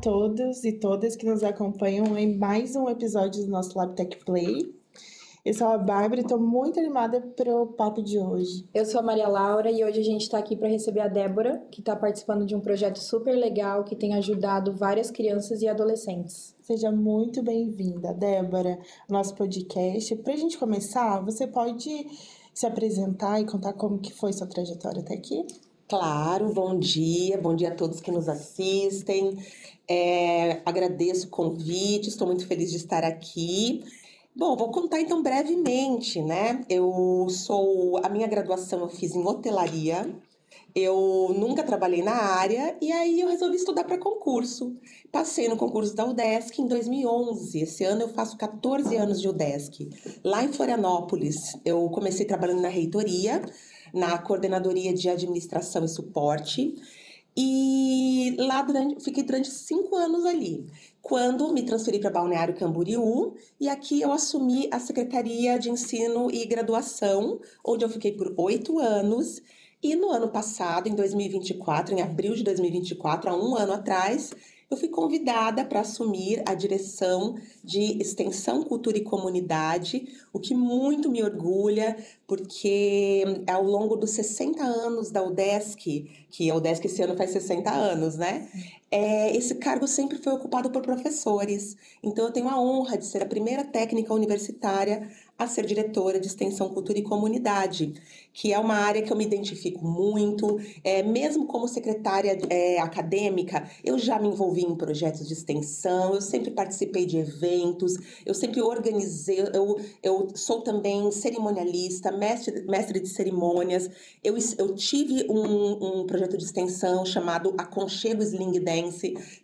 todos e todas que nos acompanham em mais um episódio do nosso LabTech Play. Eu sou a Bárbara e estou muito animada para o papo de hoje. Eu sou a Maria Laura e hoje a gente está aqui para receber a Débora, que está participando de um projeto super legal que tem ajudado várias crianças e adolescentes. Seja muito bem-vinda, Débora, ao nosso podcast. Para a gente começar, você pode se apresentar e contar como que foi sua trajetória até aqui? Claro, bom dia a todos que nos assistem. Agradeço o convite, estou muito feliz de estar aqui. Bom, vou contar então brevemente, né? A minha graduação eu fiz em hotelaria. Eu nunca trabalhei na área e aí eu resolvi estudar para concurso. Passei no concurso da UDESC em 2011. Esse ano eu faço 14 anos de UDESC. Lá em Florianópolis, eu comecei trabalhando na reitoria, na coordenadoria de administração e suporte. E lá fiquei durante 5 anos ali, quando me transferi para Balneário Camboriú, e aqui eu assumi a Secretaria de Ensino e Graduação, onde eu fiquei por 8 anos. E no ano passado, em 2024, em abril de 2024, há um ano atrás, eu fui convidada para assumir a direção de Extensão, Cultura e Comunidade, o que muito me orgulha, porque ao longo dos 60 anos da UDESC, que a UDESC esse ano faz 60 anos, né? Esse cargo sempre foi ocupado por professores. Então, eu tenho a honra de ser a primeira técnica universitária a ser diretora de Extensão, Cultura e Comunidade, que é uma área que eu me identifico muito. Mesmo como secretária acadêmica, eu já me envolvi em projetos de extensão, eu sempre participei de eventos, eu sempre organizei, eu sou também cerimonialista, mestre de cerimônias. Eu tive um projeto de extensão chamado Aconchego Sling Dance,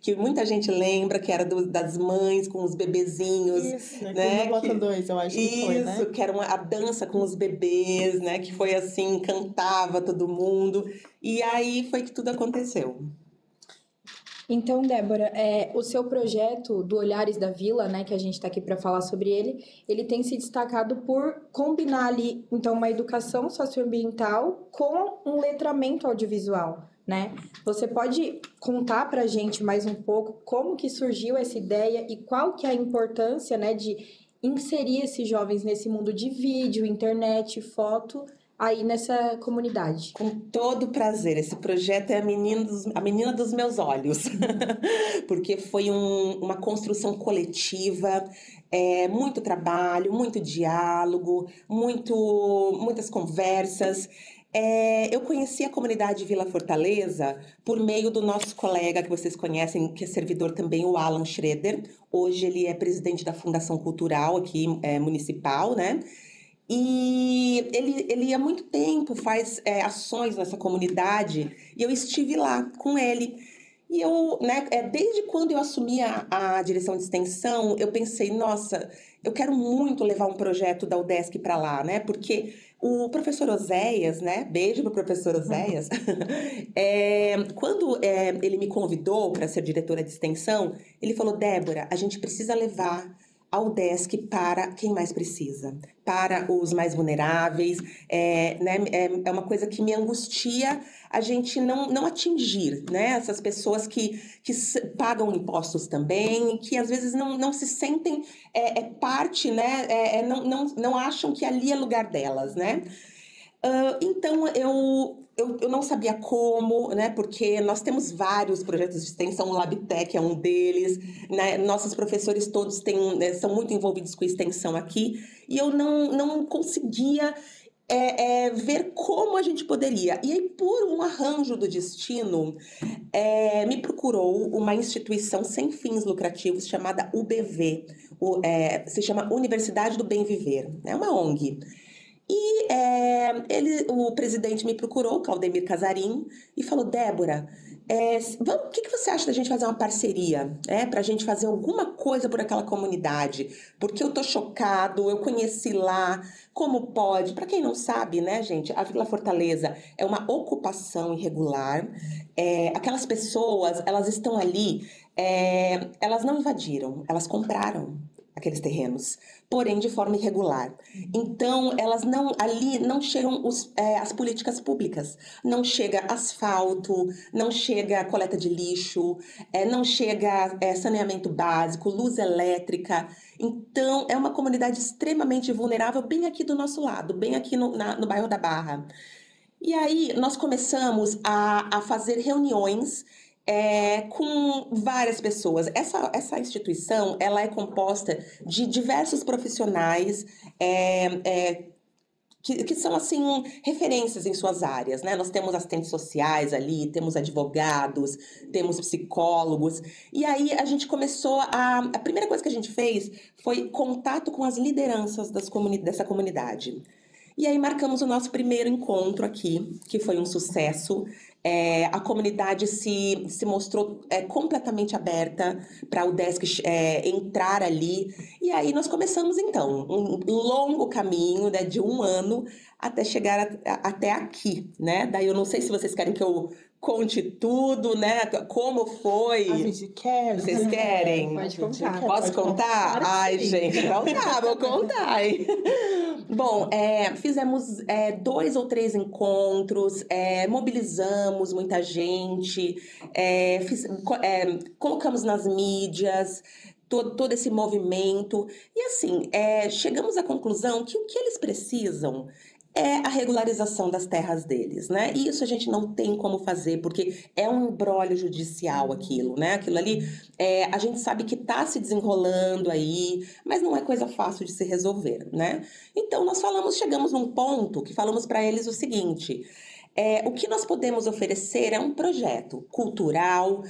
que muita gente lembra, que era das mães com os bebezinhos. Isso, né? No Bloco 2, eu acho que foi, né? Isso, que era a dança com os bebês, né? Que foi assim, encantava todo mundo. E aí foi que tudo aconteceu. Então, Débora, o seu projeto do Olhares da Vila, né, que a gente está aqui para falar sobre ele tem se destacado por combinar ali, então, uma educação socioambiental com um letramento audiovisual, né? Você pode contar para a gente mais um pouco como que surgiu essa ideia e qual que é a importância, né, de inserir esses jovens nesse mundo de vídeo, internet, foto, aí nessa comunidade? Com todo prazer. Esse projeto é a menina dos meus olhos. Porque foi uma construção coletiva, muito trabalho, muito diálogo, muitas conversas. Eu conheci a comunidade Vila Fortaleza por meio do nosso colega que vocês conhecem, que é servidor também, o Alan Schroeder. Hoje ele é presidente da Fundação Cultural aqui municipal, né? E ele há muito tempo faz ações nessa comunidade e eu estive lá com ele. E eu, né, desde quando eu assumi a direção de extensão, eu pensei, nossa, eu quero muito levar um projeto da UDESC para lá, né? Porque o professor Oséias, né? Beijo pro professor Oséias. Quando ele me convidou para ser diretora de extensão, ele falou, Débora, a gente precisa levar a UDESC para quem mais precisa, para os mais vulneráveis, né? É uma coisa que me angustia a gente não atingir, né? Essas pessoas que pagam impostos também, que às vezes não se sentem parte, né? Não acham que ali é lugar delas, né? Então, eu não sabia como, né? Porque nós temos vários projetos de extensão, o LabTech é um deles, né? Nossos professores todos são muito envolvidos com extensão aqui, e eu não conseguia ver como a gente poderia. E aí, por um arranjo do destino, me procurou uma instituição sem fins lucrativos chamada UBV, se chama Universidade do Bem Viver, é uma ONG. E o presidente me procurou, Claudemir Casarim, e falou, Débora, o que você acha da gente fazer uma parceria, para a gente fazer alguma coisa por aquela comunidade? Porque eu tô chocado, eu conheci lá, como pode? Para quem não sabe, né, gente, a Vila Fortaleza é uma ocupação irregular. Aquelas pessoas, elas estão ali, elas não invadiram, elas compraram. aqueles terrenos, porém de forma irregular. Então, ali não chegam as políticas públicas, não chega asfalto, não chega coleta de lixo, não chega saneamento básico, luz elétrica. Então, é uma comunidade extremamente vulnerável, bem aqui do nosso lado, bem aqui no bairro da Barra. E aí, nós começamos a fazer reuniões com várias pessoas. Essa instituição, ela é composta de diversos profissionais que são, assim, referências em suas áreas, né? Nós temos assistentes sociais ali, temos advogados, temos psicólogos. E aí, a gente começou a primeira coisa que a gente fez foi contato com as lideranças dessa comunidade. E aí marcamos o nosso primeiro encontro aqui, que foi um sucesso. A comunidade se mostrou completamente aberta para o Desk entrar ali. E aí nós começamos, então, um longo caminho, né, de 1 ano até chegar até aqui, né? Daí eu não sei se vocês querem que eu conte tudo, né? Como foi? A gente quer. Vocês querem? Pode contar. Posso contar? Ai, gente, então tá, vou contar, hein? Bom, fizemos 2 ou 3 encontros, mobilizamos muita gente, colocamos nas mídias todo esse movimento. E assim, chegamos à conclusão que o que eles precisam é a regularização das terras deles, né? E isso a gente não tem como fazer, porque é um imbróglio judicial aquilo, né? Aquilo ali, a gente sabe que está se desenrolando aí, mas não é coisa fácil de se resolver, né? Então, chegamos num ponto que falamos para eles o seguinte: o que nós podemos oferecer é um projeto cultural,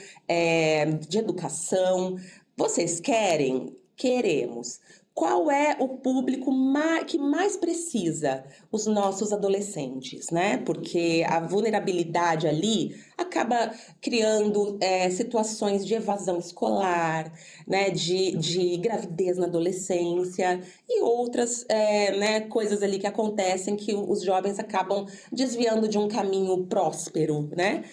de educação. Vocês querem? Queremos. Qual é o público que mais precisa? Os nossos adolescentes, né? Porque a vulnerabilidade ali acaba criando situações de evasão escolar, né? De gravidez na adolescência e outras né, coisas ali que acontecem que os jovens acabam desviando de um caminho próspero, né?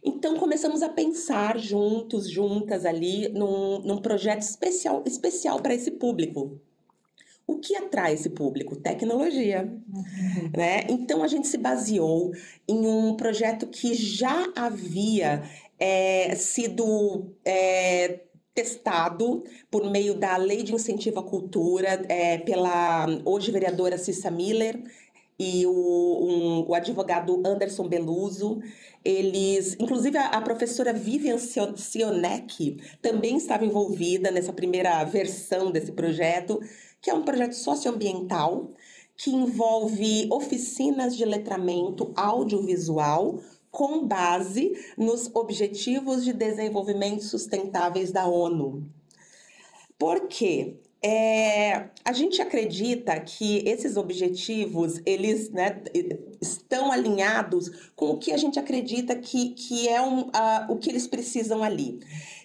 Então, começamos a pensar juntas ali, num projeto especial para esse público. O que atrai esse público? Tecnologia, né? Então, a gente se baseou em um projeto que já havia sido testado por meio da Lei de Incentivo à Cultura, pela hoje vereadora Cissa Miller e o advogado Anderson Beluso. Eles, inclusive a professora Vivian Sionek também estava envolvida nessa primeira versão desse projeto, que é um projeto socioambiental que envolve oficinas de letramento audiovisual com base nos Objetivos de Desenvolvimento Sustentáveis da ONU. Por quê? A gente acredita que esses objetivos, eles, né, estão alinhados com o que a gente acredita que é o que eles precisam ali,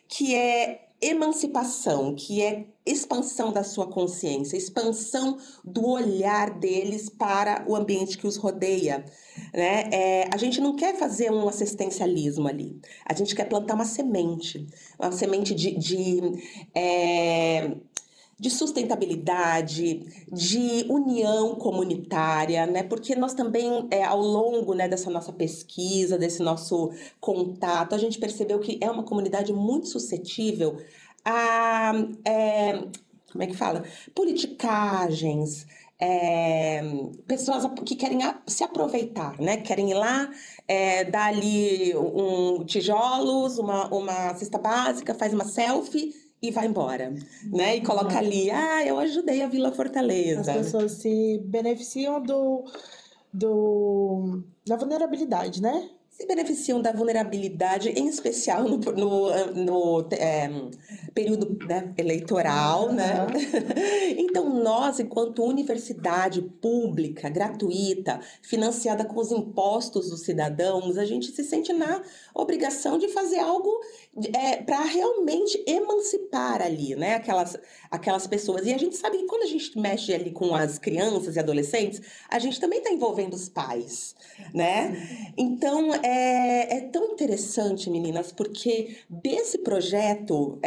que é emancipação, que é expansão da sua consciência, expansão do olhar deles para o ambiente que os rodeia, né? A gente não quer fazer um assistencialismo ali, a gente quer plantar uma semente de sustentabilidade, de união comunitária, né? Porque nós também, ao longo, né, dessa nossa pesquisa, desse nosso contato, a gente percebeu que é uma comunidade muito suscetível a, como é que fala? Politicagens, pessoas que querem se aproveitar, né? Querem ir lá, dar ali tijolos, uma cesta básica, faz uma selfie e vai embora, né? E coloca ali, eu ajudei a Vila Fortaleza. As pessoas se beneficiam da vulnerabilidade, né? Se beneficiam da vulnerabilidade, em especial no período, né, eleitoral, né? Então, nós, enquanto universidade pública, gratuita, financiada com os impostos dos cidadãos, a gente se sente na obrigação de fazer algo para realmente emancipar ali, né, aquelas pessoas. E a gente sabe que quando a gente mexe ali com as crianças e adolescentes, a gente também está envolvendo os pais, né? Então, é tão interessante, meninas, porque desse projeto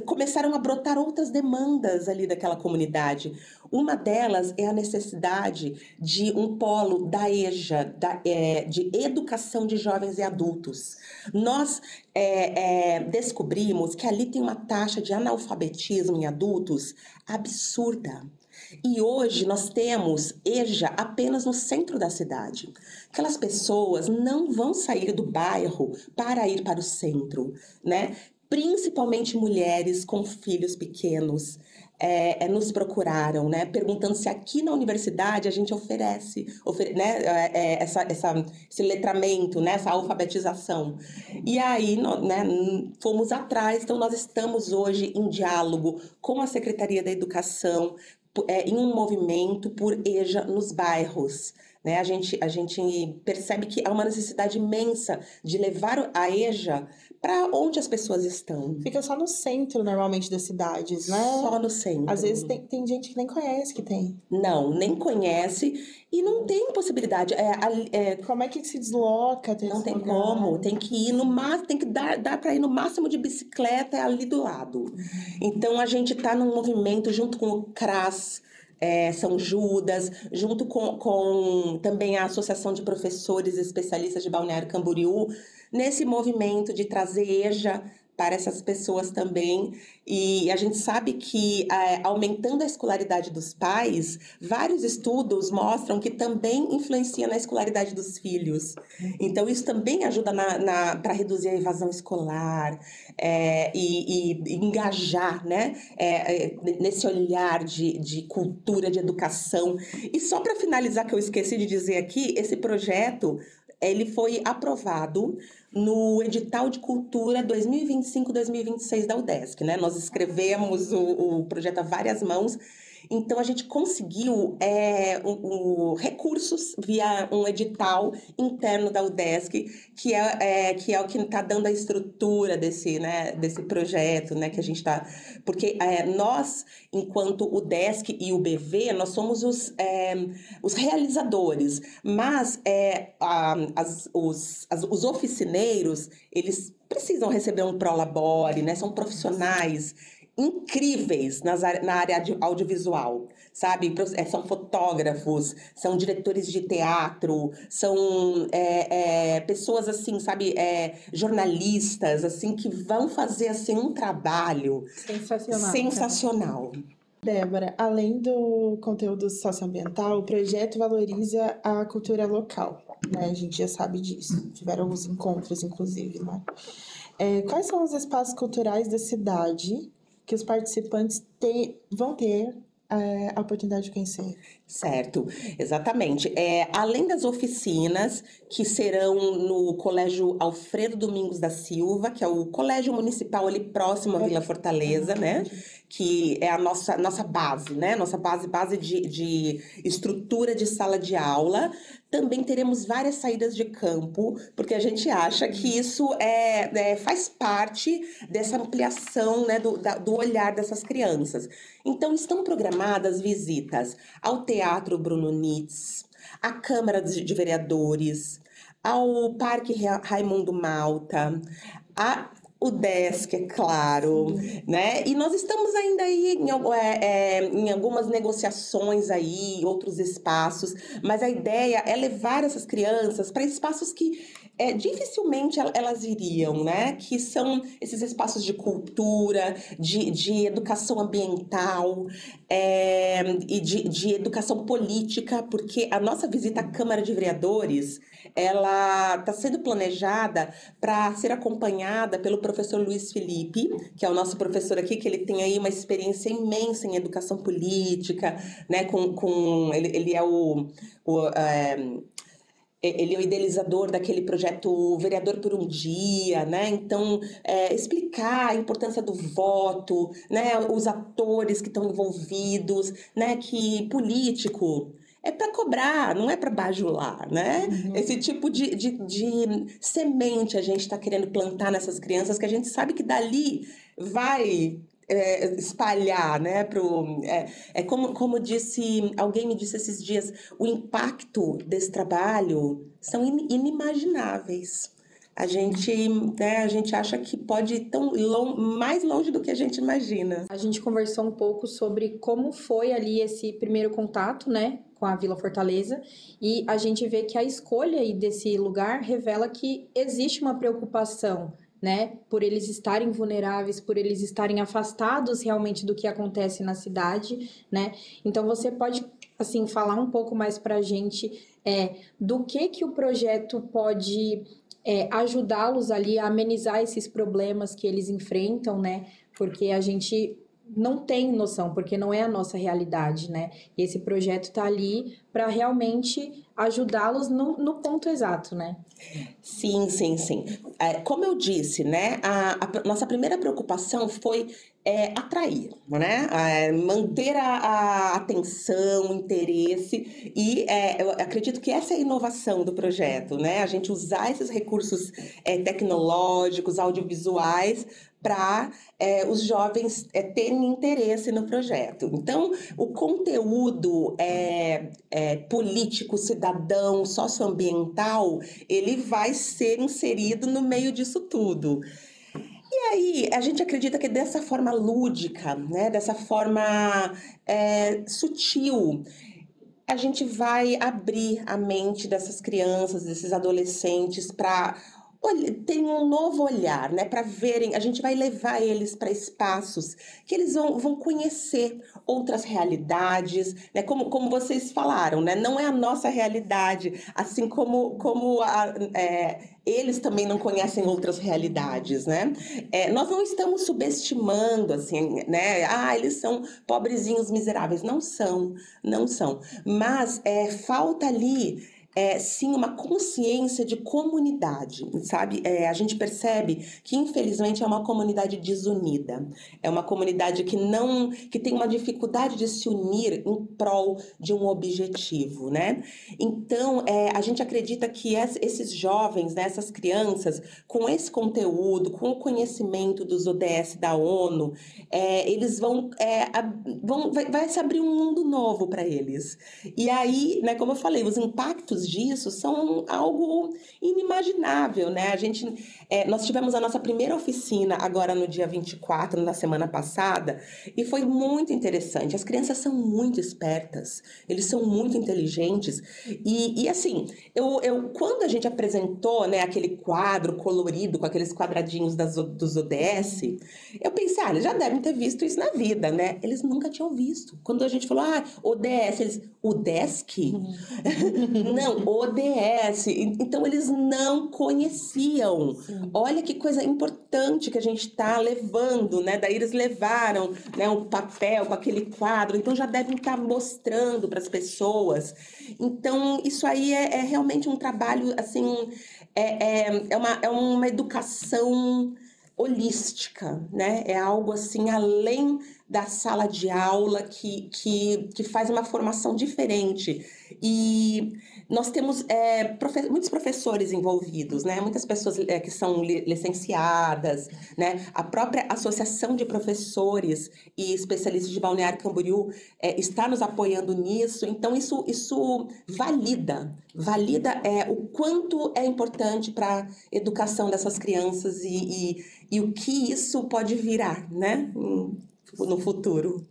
começaram a brotar outras demandas ali daquela comunidade. Uma delas é a necessidade de um polo da EJA, de educação de jovens e adultos. Nós descobrimos que ali tem uma taxa de analfabetismo em adultos absurda. E hoje nós temos EJA apenas no centro da cidade. Aquelas pessoas não vão sair do bairro para ir para o centro, né? Principalmente mulheres com filhos pequenos. Nos procuraram, né? Perguntando se aqui na universidade a gente oferece né? Esse letramento, né? Essa alfabetização. E aí, né? Fomos atrás, então nós estamos hoje em diálogo com a Secretaria da Educação, em um movimento por EJA nos bairros. Né? A gente percebe que há uma necessidade imensa de levar a EJA para onde as pessoas estão. Fica só no centro, normalmente, das cidades, né? Só no centro. Às vezes tem gente que nem conhece que tem. Não, nem conhece e não tem possibilidade. Como é que se desloca? Não tem como, tem que ir no máximo, tem que dar para ir no máximo de bicicleta ali do lado. Então a gente está num movimento junto com o CRAS, São Judas, junto com também a Associação de Professores Especialistas de Balneário Camboriú, nesse movimento de trazer EJA para essas pessoas também. E a gente sabe que, aumentando a escolaridade dos pais, vários estudos mostram que também influencia na escolaridade dos filhos. Então, isso também ajuda para reduzir a evasão escolar e engajar, né? Nesse olhar de cultura, de educação. E só para finalizar, que eu esqueci de dizer aqui, esse projeto ele foi aprovado no edital de cultura 2025-2026 da UDESC, né? Nós escrevemos o projeto a várias mãos, então a gente conseguiu recursos via um edital interno da UDESC, que é o que está dando a estrutura desse projeto, né? Que a gente está... Porque nós, enquanto UDESC e o BV, nós somos os realizadores, mas os oficineiros, eles precisam receber um prolabore, né? São profissionais incríveis na área audiovisual, sabe? São fotógrafos, são diretores de teatro, são pessoas assim, sabe? Jornalistas, assim, que vão fazer assim um trabalho sensacional. Débora, além do conteúdo socioambiental, o projeto valoriza a cultura local, né? A gente já sabe disso. Tiveram alguns encontros, inclusive, né? Quais são os espaços culturais da cidade que os participantes vão ter a oportunidade de conhecer? Certo, exatamente. Além das oficinas, que serão no Colégio Alfredo Domingos da Silva, que é o colégio municipal ali próximo à Vila Fortaleza, né? Que é a nossa base, né? Nossa base de estrutura de sala de aula. Também teremos várias saídas de campo, porque a gente acha que isso faz parte dessa ampliação, né, do olhar dessas crianças. Então, estão programadas visitas ao Teatro Bruno Nitz, à Câmara de Vereadores, ao Parque Raimundo Malta, o UDESC, é claro, né? E nós estamos ainda aí em algumas negociações aí, outros espaços, mas a ideia é levar essas crianças para espaços que dificilmente elas iriam, né? Que são esses espaços de cultura, de educação ambiental e de educação política, porque a nossa visita à Câmara de Vereadores, ela está sendo planejada para ser acompanhada pelo professor Luiz Felipe, que é o nosso professor aqui, que ele tem aí uma experiência imensa em educação política, né? Ele é ele é o idealizador daquele projeto Vereador por um Dia, né? Então, explicar a importância do voto, né? Os atores que estão envolvidos, né? Que político é para cobrar, não é para bajular, né? Uhum. Esse tipo de semente a gente está querendo plantar nessas crianças, que a gente sabe que dali vai espalhar, né? Como disse, alguém me disse esses dias, o impacto desse trabalho são inimagináveis. A gente acha que pode ir mais longe do que a gente imagina. A gente conversou um pouco sobre como foi ali esse primeiro contato, né, com a Vila Fortaleza, e a gente vê que a escolha aí desse lugar revela que existe uma preocupação, né, por eles estarem vulneráveis, por eles estarem afastados realmente do que acontece na cidade, né? Então você pode, assim, falar um pouco mais para a gente do que o projeto pode ajudá-los ali a amenizar esses problemas que eles enfrentam, né? Porque a gente não tem noção, porque não é a nossa realidade, né? E esse projeto está ali para realmente ajudá-los no ponto exato, né? Sim, sim, sim. Como eu disse, né? A nossa primeira preocupação foi atrair, né? Manter a atenção, o interesse e eu acredito que essa é a inovação do projeto, né? A gente usar esses recursos tecnológicos, audiovisuais para os jovens terem interesse no projeto. Então, o conteúdo político, cidadão, socioambiental, ele vai ser inserido no meio disso tudo. E aí, a gente acredita que dessa forma lúdica, né, dessa forma sutil, a gente vai abrir a mente dessas crianças, desses adolescentes para terem um novo olhar, né? Para verem, a gente vai levar eles para espaços que eles vão conhecer outras realidades, né? Como vocês falaram, né? Não é a nossa realidade, assim como eles também não conhecem outras realidades, né? Nós não estamos subestimando, assim, né? Eles são pobrezinhos miseráveis. Não são, não são. Mas falta ali sim uma consciência de comunidade, sabe? A gente percebe que infelizmente é uma comunidade desunida, é uma comunidade que tem uma dificuldade de se unir em prol de um objetivo, né? Então a gente acredita que esses jovens, né, essas crianças, com esse conteúdo, com o conhecimento dos ODS da ONU, eles vai se abrir um mundo novo para eles. E aí, né, como eu falei, os impactos disso são algo inimaginável, né? Nós tivemos a nossa primeira oficina agora no dia 24, na semana passada, e foi muito interessante. As crianças são muito espertas, eles são muito inteligentes, e assim, quando a gente apresentou, né, aquele quadro colorido com aqueles quadradinhos dos ODS, eu pensei, eles já devem ter visto isso na vida, né? Eles nunca tinham visto. Quando a gente falou, ODS, eles, o desk? Não, ODS. Então, eles não conheciam. Sim. Olha que coisa importante que a gente está levando, né? Daí eles levaram, né, um papel com aquele quadro, então já devem estar mostrando para as pessoas. Então, isso aí é realmente um trabalho, assim, é uma educação holística, né? É algo assim além da sala de aula que faz uma formação diferente. E nós temos muitos professores envolvidos, né? Muitas pessoas que são licenciadas, né? A própria Associação de Professores e Especialistas de Balneário Camboriú está nos apoiando nisso. Então, isso valida o quanto é importante para a educação dessas crianças e o que isso pode virar, né? No futuro.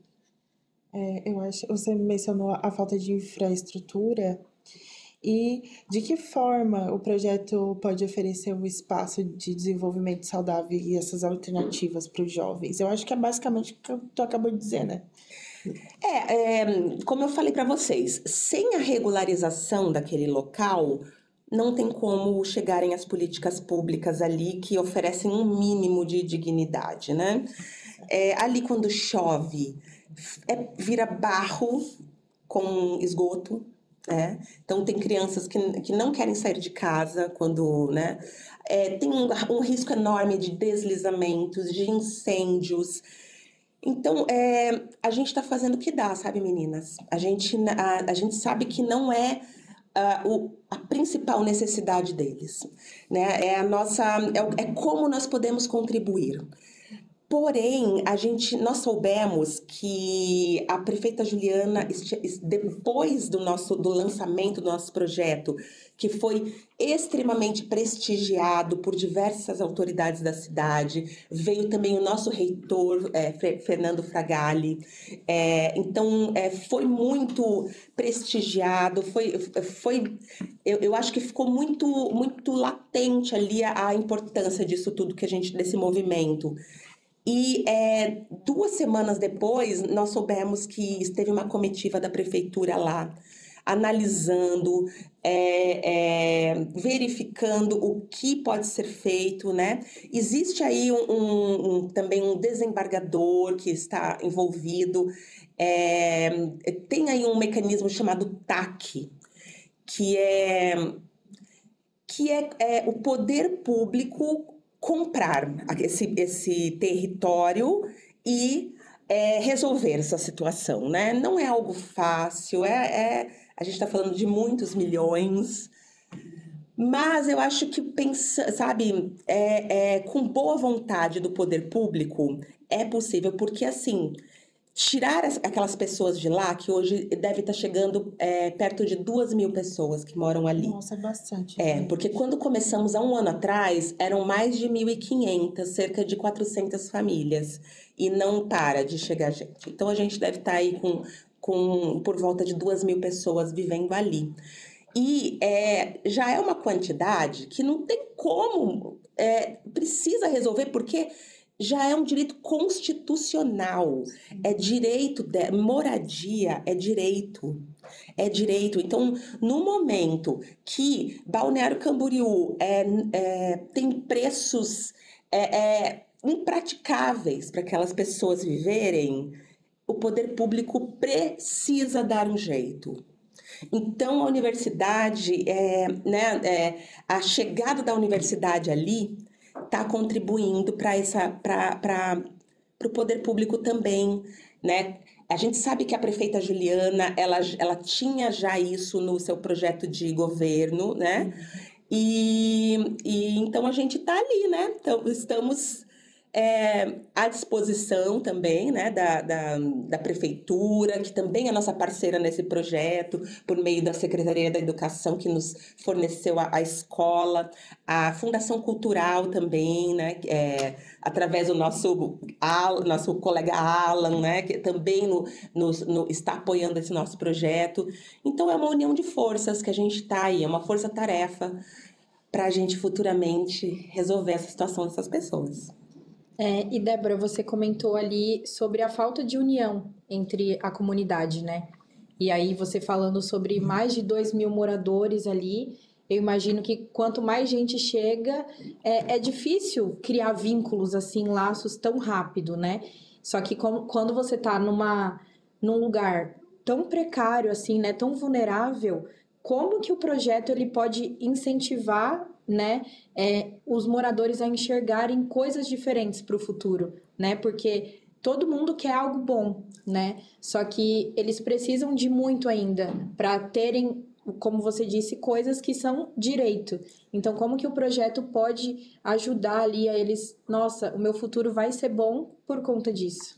Eu acho que você mencionou a falta de infraestrutura e de que forma o projeto pode oferecer um espaço de desenvolvimento saudável e essas alternativas para os jovens. Eu acho que é basicamente o que tu acabou de dizer, né? Como eu falei para vocês, sem a regularização daquele local, não tem como chegarem as políticas públicas ali que oferecem um mínimo de dignidade, né? Ali quando chove, vira barro com esgoto, né? Então tem crianças que não querem sair de casa quando, né? Tem um risco enorme de deslizamentos, de incêndios. Então, a gente está fazendo o que dá, sabe, meninas? A gente sabe que não é a principal necessidade deles, né? É como nós podemos contribuir. Porém, nós soubemos que a prefeita Juliana, depois do lançamento do nosso projeto, que foi extremamente prestigiado por diversas autoridades da cidade, veio também o nosso reitor, Fernando Fragali, então foi muito prestigiado, eu acho que ficou muito, muito latente ali a importância disso tudo desse movimento. E 2 semanas depois, nós soubemos que teve uma comitiva da prefeitura lá, analisando, verificando o que pode ser feito, né? Existe aí também um desembargador que está envolvido, tem aí um mecanismo chamado TAC, que é o poder público comprar esse território e resolver essa situação, né? Não é algo fácil, a gente está falando de muitos milhões, mas eu acho que, sabe, com boa vontade do poder público é possível, porque assim, tirar aquelas pessoas de lá, que hoje deve estar chegando perto de 2.000 pessoas que moram ali. Nossa, é bastante. Porque quando começamos há um ano atrás, eram mais de 1.500, cerca de 400 famílias. E não para de chegar gente. Então, a gente deve estar aí com por volta de 2.000 pessoas vivendo ali. E já é uma quantidade que não tem como, precisa resolver, porque já é um direito constitucional, é direito, moradia é direito. É direito. Então, no momento que Balneário Camboriú tem preços impraticáveis para aquelas pessoas viverem, o poder público precisa dar um jeito. Então, a universidade, a chegada da universidade ali está contribuindo para o poder público também, né? A gente sabe que a prefeita Juliana, ela tinha já isso no seu projeto de governo, né? E então a gente está ali, né? Então, estamos à disposição também, né, da prefeitura, que também é nossa parceira nesse projeto, por meio da Secretaria da Educação, que nos forneceu a escola, a Fundação Cultural também, né, através do nosso colega Alan, né, que também está apoiando esse nosso projeto. Então, é uma união de forças que a gente está aí, é uma força-tarefa para a gente futuramente resolver essa situação dessas pessoas. E Débora, você comentou ali sobre a falta de união entre a comunidade, né? E aí você falando sobre mais de 2.000 moradores ali, eu imagino que quanto mais gente chega, é difícil criar vínculos assim, laços tão rápido, né? Só que quando você tá num lugar tão precário assim, né, tão vulnerável, como que o projeto ele pode incentivar, né, os moradores a enxergarem coisas diferentes para o futuro, né? Porque todo mundo quer algo bom, né? Só que eles precisam de muito ainda para terem, como você disse, coisas que são direito. Então, como que o projeto pode ajudar ali a eles? Nossa, o meu futuro vai ser bom por conta disso.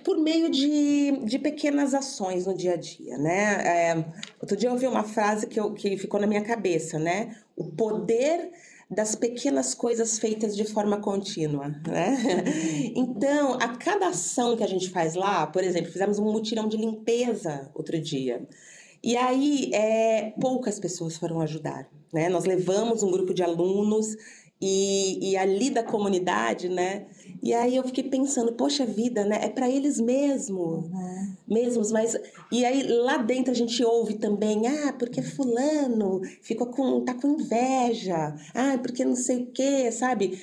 Por meio de pequenas ações no dia a dia, né? Outro dia eu ouvi uma frase que ficou na minha cabeça, né? O poder das pequenas coisas feitas de forma contínua, né? Então, a cada ação que a gente faz lá, por exemplo, fizemos um mutirão de limpeza outro dia. E aí, poucas pessoas foram ajudar, né? Nós levamos um grupo de alunos e ali da comunidade, né? E aí eu fiquei pensando, poxa vida, né? É para eles mesmos, mas... E aí lá dentro a gente ouve também, porque fulano tá com inveja, porque não sei o quê, sabe?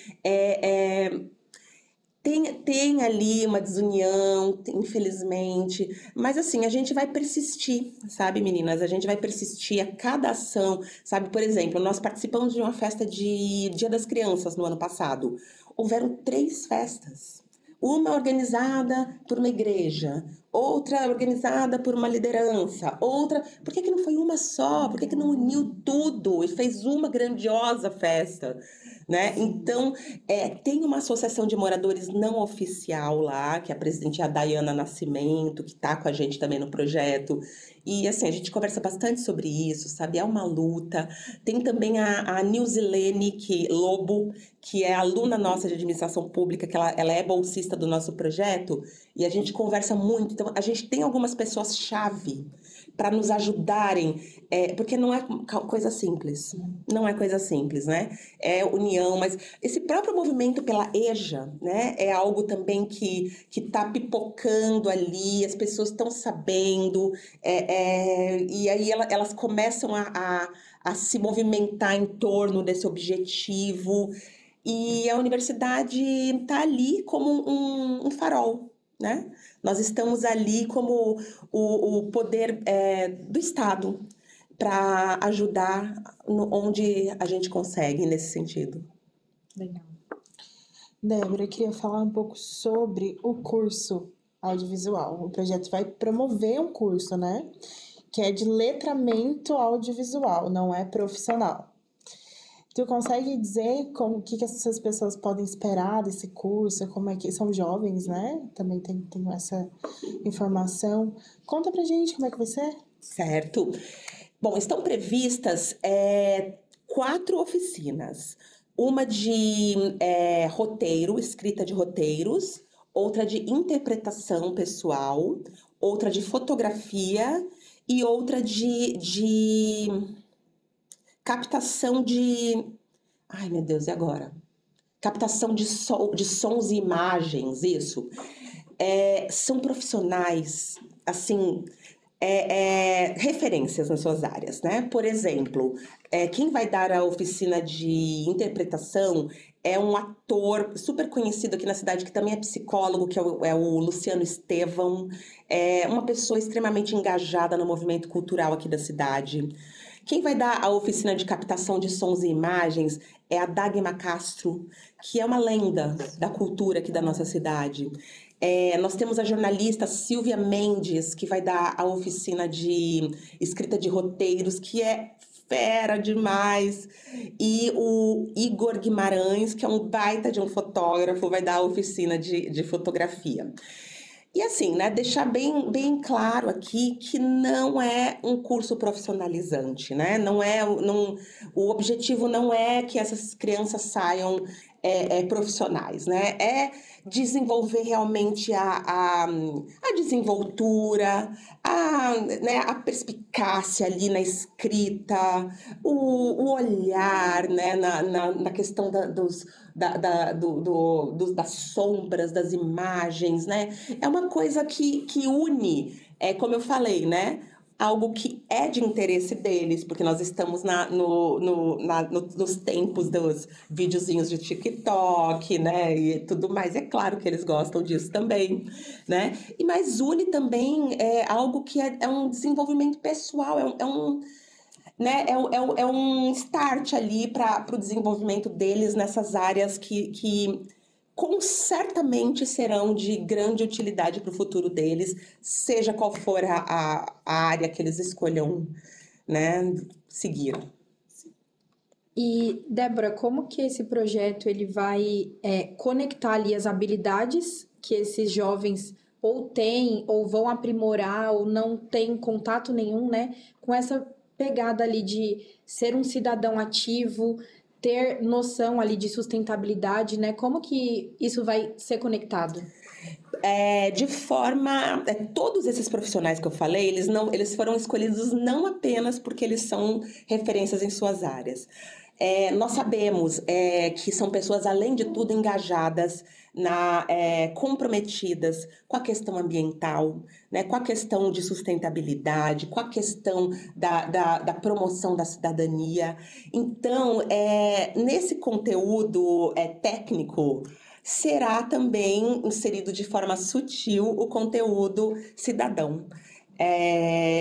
Tem ali uma desunião, infelizmente, mas assim, a gente vai persistir, sabe, meninas? A gente vai persistir a cada ação, sabe? Por exemplo, nós participamos de uma festa de Dia das Crianças no ano passado. Houveram 3 festas. Uma organizada por uma igreja, outra organizada por uma liderança, outra... Por que não foi uma só? Por que não uniu tudo e fez uma grandiosa festa? né? Então, tem uma associação de moradores não oficial lá, que a presidente é a Dayana Nascimento, que está com a gente também no projeto. E, assim, a gente conversa bastante sobre isso, sabe? É uma luta. Tem também a Nilzilene Lobo, que é aluna nossa de administração pública, que ela é bolsista do nosso projeto, e a gente conversa muito. Então, a gente tem algumas pessoas-chave para nos ajudarem, porque não é coisa simples. Não é coisa simples, né? É união, mas esse próprio movimento pela EJA, né? É algo também que está pipocando ali, as pessoas estão sabendo, e aí elas começam a se movimentar em torno desse objetivo, e a universidade está ali como um farol, né? Nós estamos ali como o poder do Estado para ajudar onde a gente consegue nesse sentido. Legal. Débora, eu queria falar um pouco sobre o curso audiovisual. O projeto vai promover um curso, né? Que é de letramento audiovisual, não é profissional. Tu consegue dizer o que essas pessoas podem esperar desse curso? Como é que são jovens, né? Também tem essa informação. Conta pra gente como é que vai ser. Certo. Bom, estão previstas 4 oficinas. Uma de roteiro, escrita de roteiros, outra de interpretação pessoal, outra de fotografia e outra de captação de... Ai, meu Deus, e agora? Captação de sons e imagens, isso. São profissionais, assim, referências nas suas áreas, né? Por exemplo, quem vai dar a oficina de interpretação é um ator super conhecido aqui na cidade, que também é psicólogo, que é o Luciano Estevão. É uma pessoa extremamente engajada no movimento cultural aqui da cidade. Quem vai dar a oficina de captação de sons e imagens é a Dagma Castro, que é uma lenda da cultura aqui da nossa cidade. Nós temos a jornalista Silvia Mendes, que vai dar a oficina de escrita de roteiros, que é fera demais. E o Igor Guimarães, que é um baita de um fotógrafo, vai dar a oficina de fotografia. E assim, né, deixar bem claro aqui que não é um curso profissionalizante, né? O objetivo não é que essas crianças saiam profissionais, né? É desenvolver realmente a desenvoltura, né, a perspicácia ali na escrita, o olhar, né, na questão das sombras, das imagens, né? É uma coisa que une, como eu falei, né? Algo que é de interesse deles, porque nós estamos nos tempos dos videozinhos de TikTok, né? E tudo mais. É claro que eles gostam disso também, né? Mas une também algo que é um desenvolvimento pessoal, né, é um start ali para o desenvolvimento deles nessas áreas que certamente serão de grande utilidade para o futuro deles, seja qual for a área que eles escolham, né, seguir. E, Débora, como que esse projeto ele vai conectar ali as habilidades que esses jovens ou têm, ou vão aprimorar, ou não têm contato nenhum, né, com essa pegada ali de ser um cidadão ativo, ter noção ali de sustentabilidade, né? Como que isso vai ser conectado? De forma... todos esses profissionais que eu falei, eles foram escolhidos não apenas porque eles são referências em suas áreas. Nós sabemos que são pessoas, além de tudo, engajadas, comprometidas com a questão ambiental, né, com a questão de sustentabilidade, com a questão da promoção da cidadania. Então, nesse conteúdo técnico, será também inserido de forma sutil o conteúdo cidadão.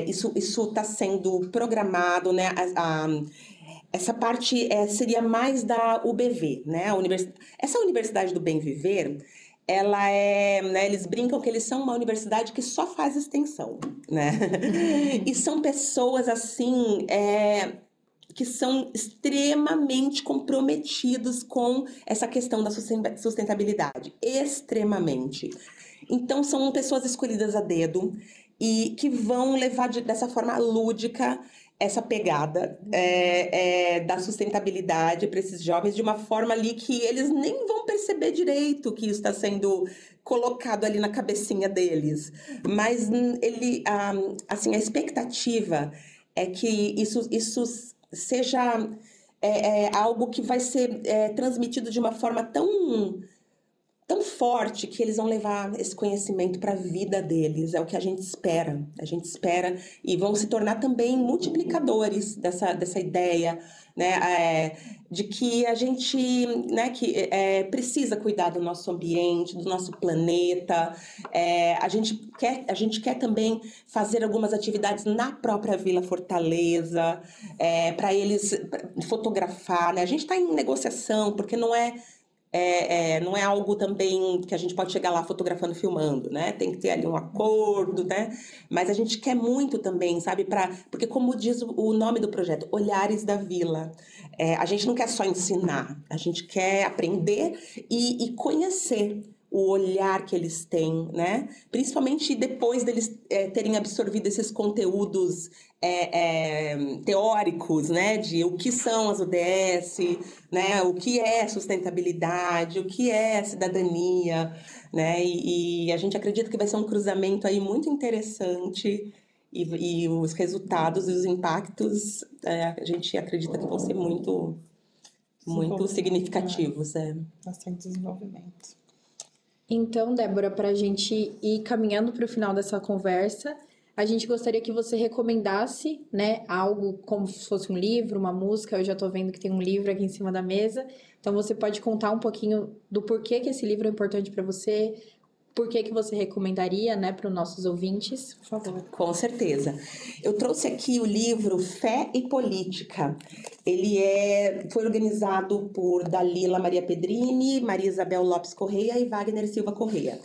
Isso está sendo programado, né? Essa parte seria mais da UBV, né? Essa Universidade do Bem Viver, ela né, eles brincam que eles são uma universidade que só faz extensão, né? E são pessoas, assim, que são extremamente comprometidos com essa questão da sustentabilidade, extremamente. Então, são pessoas escolhidas a dedo e que vão levar dessa forma lúdica essa pegada da sustentabilidade para esses jovens de uma forma ali que eles nem vão perceber direito que isso está sendo colocado ali na cabecinha deles. Mas assim, a expectativa é que isso seja algo que vai ser transmitido de uma forma tão forte que eles vão levar esse conhecimento para a vida deles. É o que a gente espera. A gente espera e vão se tornar também multiplicadores dessa ideia, né, de que a gente, né, precisa cuidar do nosso ambiente, do nosso planeta. A gente quer também fazer algumas atividades na própria Vila Fortaleza, para eles fotografar, né? A gente está em negociação, porque não é algo também que a gente pode chegar lá fotografando, filmando, né? Tem que ter ali um acordo, né? Mas a gente quer muito também, sabe? Porque como diz o nome do projeto, Olhares da Vila, a gente não quer só ensinar, a gente quer aprender e conhecer o olhar que eles têm, né? Principalmente depois deles terem absorvido esses conteúdos teóricos, né? De o que são as ODS, né? O que é sustentabilidade, o que é cidadania, né? E a gente acredita que vai ser um cruzamento aí muito interessante e os resultados e os impactos, a gente acredita que vão ser muito significativos. Bastante desenvolvimento. Então, Débora, para a gente ir caminhando para o final dessa conversa, a gente gostaria que você recomendasse, né, algo como se fosse um livro, uma música. Eu já estou vendo que tem um livro aqui em cima da mesa. Então, você pode contar um pouquinho do porquê que esse livro é importante para você, por que você recomendaria, né, para os nossos ouvintes, por favor. Com certeza. Eu trouxe aqui o livro Fé e Política. Ele foi organizado por Dalila Maria Pedrini, Maria Isabel Lopes Correia e Wagner Silva Correia.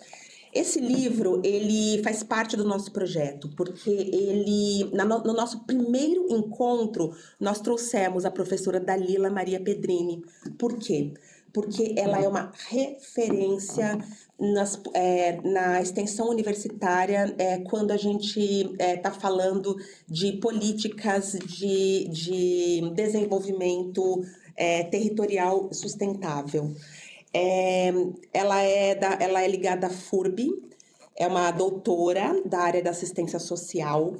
Esse livro, ele faz parte do nosso projeto, porque no nosso primeiro encontro, nós trouxemos a professora Dalila Maria Pedrini. Por quê? Porque ela é uma referência na extensão universitária quando a gente está falando de políticas de desenvolvimento territorial sustentável. Ela é ligada à FURB, é uma doutora da área da assistência social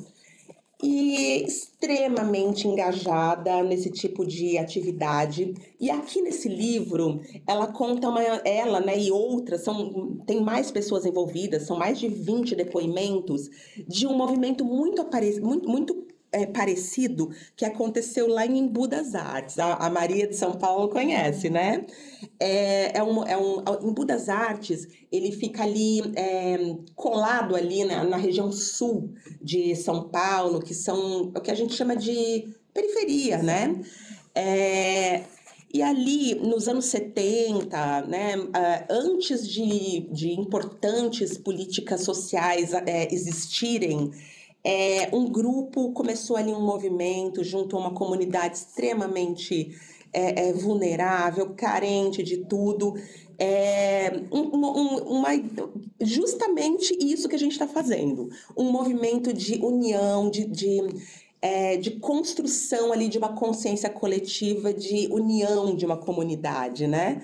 e extremamente engajada nesse tipo de atividade. E aqui nesse livro, ela conta ela, né, e outras, tem mais pessoas envolvidas, são mais de 20 depoimentos de um movimento muito parecido que aconteceu lá em Embu das Artes. A Maria de São Paulo conhece, né? Embu das Artes, ele fica ali colado ali na região sul de São Paulo, que são o que a gente chama de periferia, né? E ali, nos anos 70, né, antes de importantes políticas sociais existirem, um grupo começou ali um movimento junto a uma comunidade extremamente vulnerável, carente de tudo. Justamente isso que a gente está fazendo. Um movimento de união, de construção ali de uma consciência coletiva, de união de uma comunidade, né?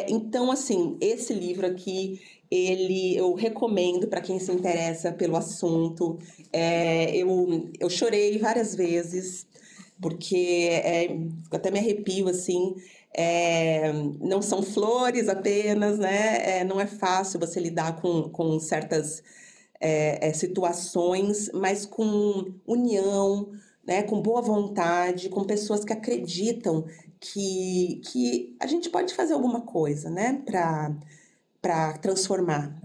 Então, assim, esse livro aqui, eu recomendo para quem se interessa pelo assunto. Eu chorei várias vezes, porque até me arrepio, assim. Não são flores apenas, né? Não é fácil você lidar com certas situações, mas com união, né? Com boa vontade, com pessoas que acreditam que a gente pode fazer alguma coisa, né? Para transformar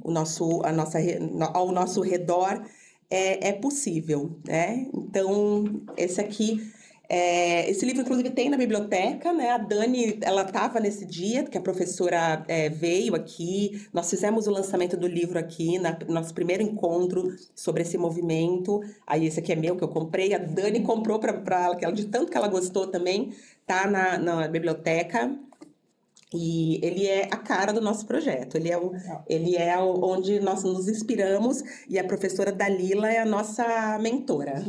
ao nosso redor. É possível, né? Então, esse aqui Esse livro, inclusive, tem na biblioteca, né? A Dani, ela estava nesse dia que a professora veio aqui. Nós fizemos o lançamento do livro aqui, no nosso primeiro encontro sobre esse movimento. Aí esse aqui é meu, que eu comprei. A Dani comprou para ela, de tanto que ela gostou também. Tá na biblioteca. E ele é a cara do nosso projeto. Ele é onde nós nos inspiramos. E a professora Dalila é a nossa mentora.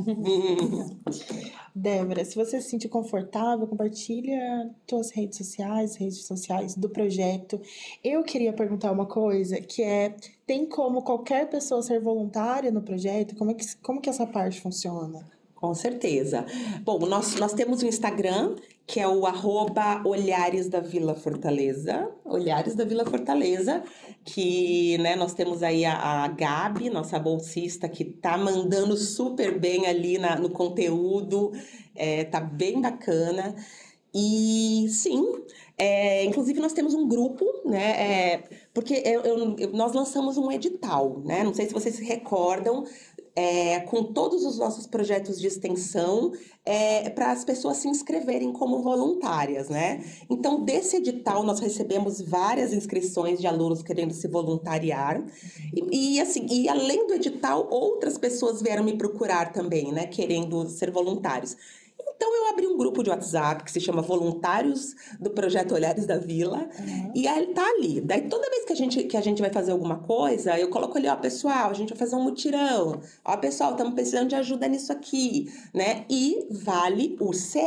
Débora, se você se sentir confortável, compartilha suas redes sociais do projeto. Eu queria perguntar uma coisa, que tem como qualquer pessoa ser voluntária no projeto? Como que essa parte funciona? Com certeza. Bom, nós temos o Instagram, que é o @Olhares da Vila Fortaleza. Olhares da Vila Fortaleza, que, né, nós temos aí a Gabi, nossa bolsista, que tá mandando super bem ali no conteúdo, tá bem bacana. E sim, inclusive nós temos um grupo, né? Porque nós lançamos um edital, né? Não sei se vocês se recordam, com todos os nossos projetos de extensão, para as pessoas se inscreverem como voluntárias, né? Então, desse edital, nós recebemos várias inscrições de alunos querendo se voluntariar. E além do edital, outras pessoas vieram me procurar também, né? Querendo ser voluntários. Então, eu abri um grupo de WhatsApp que se chama Voluntários do Projeto Olhares da Vila. E aí tá ali. Daí, toda vez que a gente vai fazer alguma coisa, eu coloco ali, ó, pessoal, a gente vai fazer um mutirão. Ó, pessoal, estamos precisando de ajuda nisso aqui, né? E vale o CE,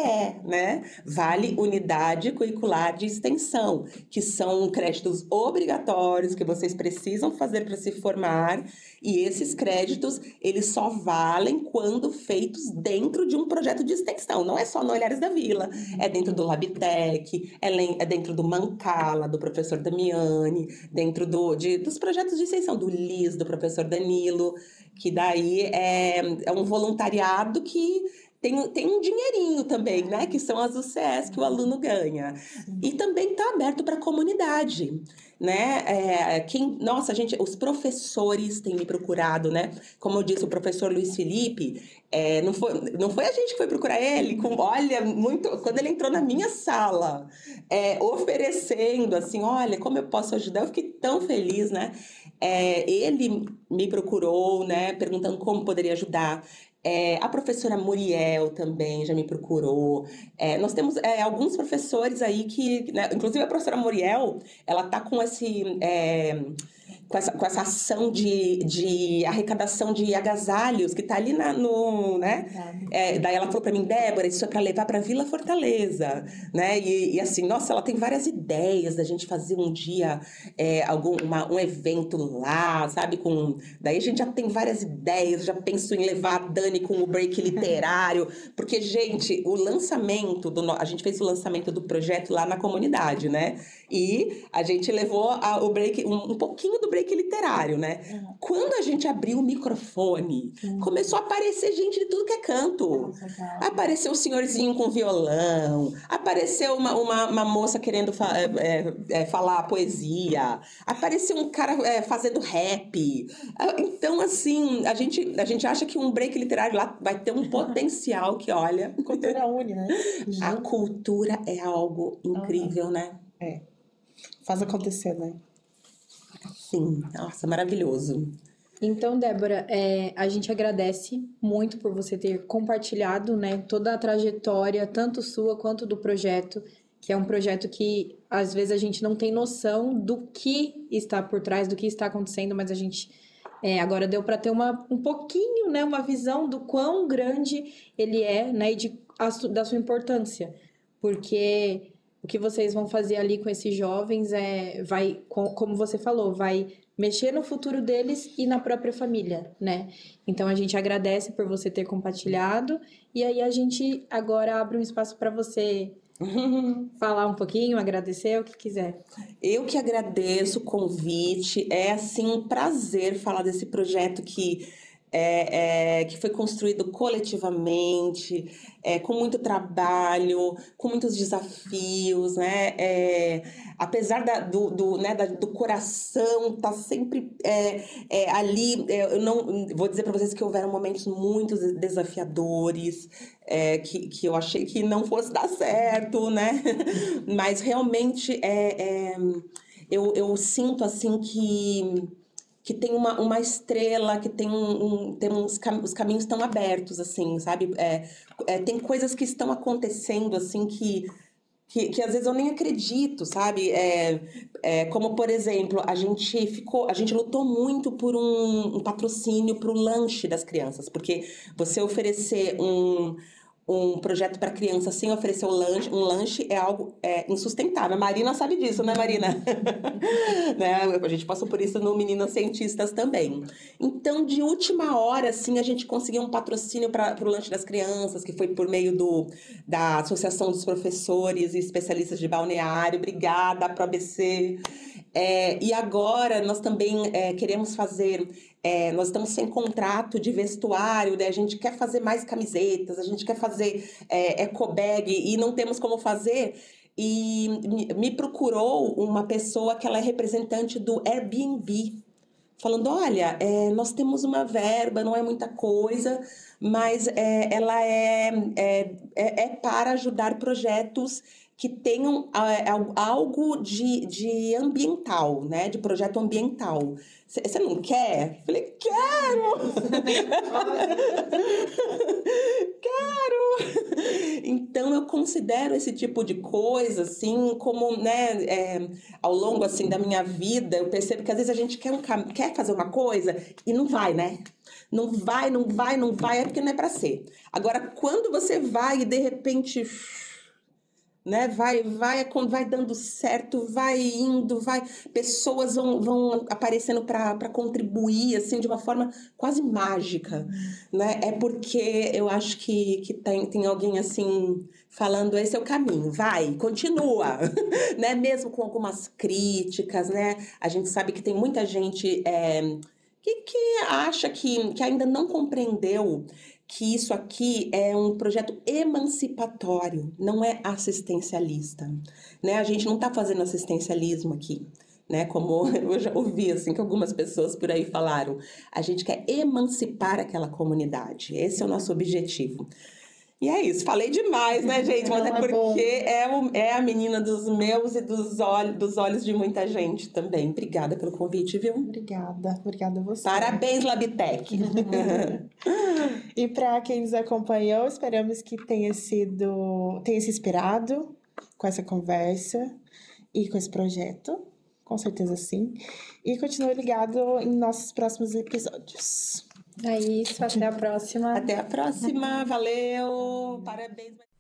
né? Vale Unidade Curricular de Extensão, que são créditos obrigatórios que vocês precisam fazer para se formar. E esses créditos, eles só valem quando feitos dentro de um projeto de extensão. Não é só no Olhares da Vila, é dentro do Labtec, é dentro do Mancala, do professor Damiani, dentro dos projetos de extensão, do LIS, do professor Danilo, que daí é um voluntariado que tem um dinheirinho também, né? Que são as UCS que o aluno ganha. E também está aberto para a comunidade, né? Nossa, gente, os professores têm me procurado, né? Como eu disse, o professor Luiz Felipe, não foi a gente que foi procurar ele, quando ele entrou na minha sala, oferecendo assim, olha, como eu posso ajudar? Eu fiquei tão feliz, né? Ele me procurou, né? Perguntando como poderia ajudar. A professora Muriel também já me procurou. Nós temos alguns professores aí que, né, inclusive a professora Muriel, ela tá com com essa ação de arrecadação de agasalhos que tá ali né? Daí ela falou para mim, Débora, isso é para levar para Vila Fortaleza, né? E assim, nossa, ela tem várias ideias da gente fazer um dia um evento lá, sabe? Daí a gente já tem várias ideias, já penso em levar a Dani com o break literário, porque, gente, a gente fez o lançamento do projeto lá na comunidade, né? E a gente levou o break, um pouquinho do break literário, né? Quando a gente abriu o microfone, começou a aparecer gente de tudo que é canto. Apareceu um senhorzinho com violão, apareceu uma moça querendo falar poesia, apareceu um cara fazendo rap. Então, assim, a gente acha que um break literário lá vai ter um potencial que, olha... Cultura une, né? A cultura é algo incrível, né? Faz acontecer, né? Sim, nossa, maravilhoso. Então, Débora, a gente agradece muito por você ter compartilhado, né, toda a trajetória, tanto sua quanto do projeto, que é um projeto que, às vezes, a gente não tem noção do que está por trás, do que está acontecendo, mas a gente agora deu para ter um pouquinho, né, uma visão do quão grande ele é, né, e da sua importância, porque o que vocês vão fazer ali com esses jovens como você falou, vai mexer no futuro deles e na própria família, né? Então, a gente agradece por você ter compartilhado e aí a gente agora abre um espaço para você falar um pouquinho, agradecer, o que quiser. Eu que agradeço o convite, assim um prazer falar desse projeto que que foi construído coletivamente, com muito trabalho, com muitos desafios, né? Apesar do coração estar sempre ali, eu não vou dizer para vocês que houveram momentos muito desafiadores, que eu achei que não fosse dar certo, né? Mas realmente eu sinto assim que tem uma estrela, que tem os caminhos estão abertos, assim, sabe? Tem coisas que estão acontecendo, assim, que às vezes eu nem acredito, sabe? Como, por exemplo, a gente lutou muito por um patrocínio para o lanche das crianças, porque você oferecer um projeto para criança sem oferecer um lanche é algo insustentável. A Marina sabe disso, né, Marina? Né? A gente passou por isso no Meninas Cientistas também. Então, de última hora, assim, a gente conseguiu um patrocínio para o lanche das crianças, que foi por meio da Associação dos Professores e Especialistas de Balneário. Obrigada para o ABC. E agora nós também queremos fazer... nós estamos sem contrato de vestuário, né? A gente quer fazer mais camisetas, a gente quer fazer ecobag e não temos como fazer. E me procurou uma pessoa que ela é representante do Airbnb, falando, olha, nós temos uma verba, não é muita coisa, mas ela é para ajudar projetos que tenham algo de ambiental, né? De projeto ambiental. Você não quer? Falei, quero! Quero! Então, eu considero esse tipo de coisa, assim, como, né, ao longo, assim, da minha vida, eu percebo que às vezes a gente quer fazer uma coisa e não vai, né? Não vai, é porque não é para ser. Agora, quando você vai e, de repente... né? Vai dando certo, vai indo, pessoas vão aparecendo para contribuir assim de uma forma quase mágica, né? É porque eu acho que tem alguém assim falando esse é o caminho, vai, continua, né? Mesmo com algumas críticas, né? A gente sabe que tem muita gente que acha que ainda não compreendeu que isso aqui é um projeto emancipatório, não é assistencialista, né? A gente não está fazendo assistencialismo aqui, né? Como eu já ouvi, assim, que algumas pessoas por aí falaram. A gente quer emancipar aquela comunidade. Esse é o nosso objetivo. E é isso, falei demais, né, gente? Mas é porque é a menina dos meus e dos olhos de muita gente também. Obrigada pelo convite, viu? Obrigada a você. Parabéns, Labitec! E para quem nos acompanhou, esperamos que tenha se inspirado com essa conversa e com esse projeto. Com certeza sim. E continue ligado em nossos próximos episódios. É isso, até a próxima. Até a próxima, valeu, parabéns.